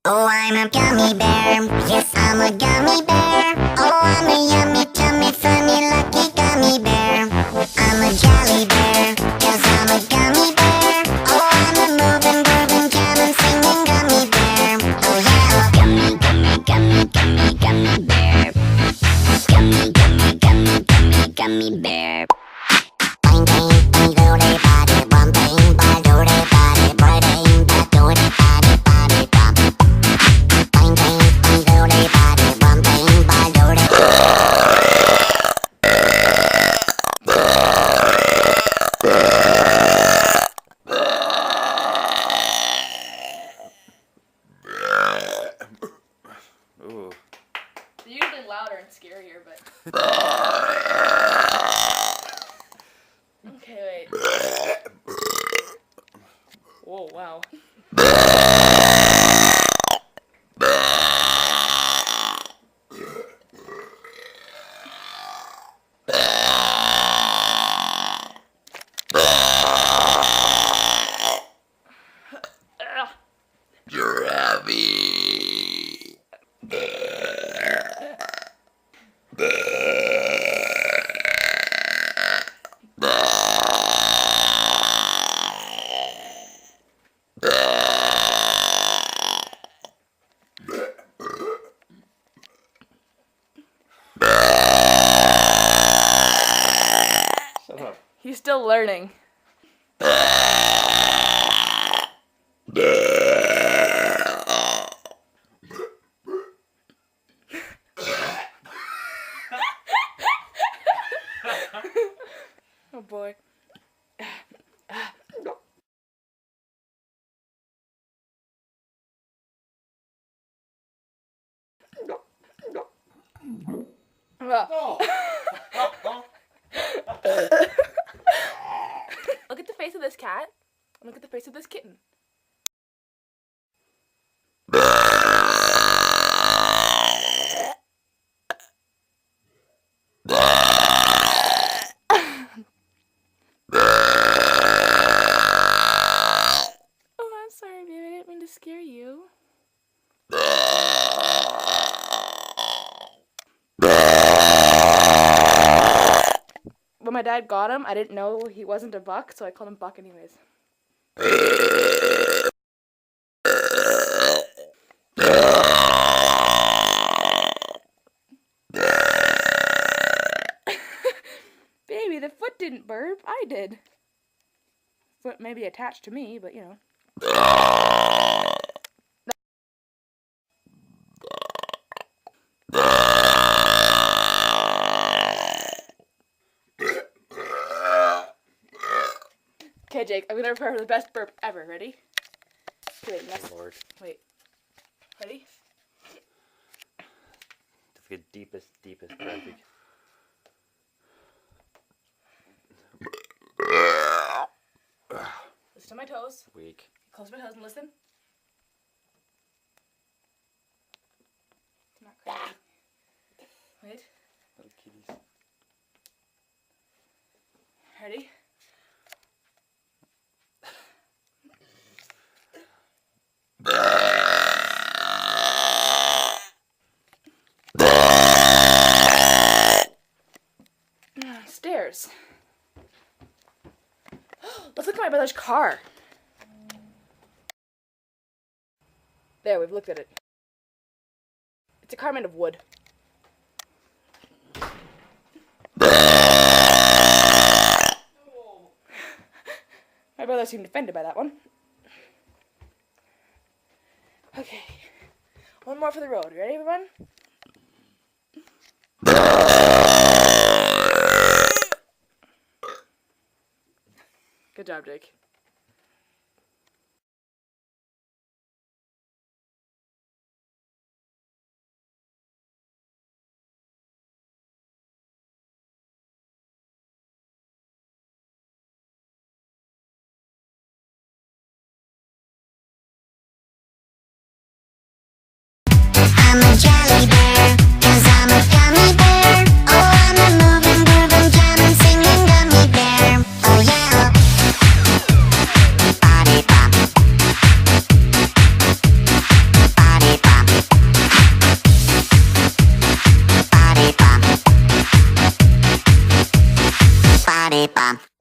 Oh, I'm a gummy bear. Yes, I'm a gummy bear. Oh, I'm a yummy, tummy, funny, lucky gummy bear. I'm a jelly bear, 'cause I'm a gummy bear. Oh, I'm a moving, grooving, jamming, singing gummy bear. Oh, yeah. Gummy, gummy, gummy, gummy, gummy bear. Gummy, gummy, gummy, gummy, gummy bear. Bang, bang, bang, doody, body, bum, bang, bang, doody, body, birding, bang, doody, body, body, bum. Bang, bang, bang, doody, body, bum, bang, bang, doody. Ooh. They're usually louder and scarier, but. Okay, wait. Whoa, wow. Shut up. He's still learning. Oh boy. Look at the face of this cat, and look at the face of this kitten. Oh, I'm sorry, baby. I didn't mean to scare you. When my dad got him, I didn't know he wasn't a buck, so I called him Buck anyways. Baby, the foot didn't burp. I did. Foot may be attached to me, but you know. Okay, Jake, I'm gonna prepare the best burp ever. Ready? Okay, wait, next. Lord. Wait. Ready? The deepest perfect. Listen to my toes. Weak. Close my toes and listen. Not crazy. Wait. Little kitties. Ready? Stairs. Let's look at my brother's car. There, we've looked at it. It's a car made of wood. My brother seemed offended by that one. Okay. One more for the road. Ready, everyone? Good job, Jake. I'm a jelly bear, 'cause I'm a gummy bear. Oh, I'm a moving, grooving, jamming, singing gummy bear. Oh, yeah. Body bop. Body lollipop.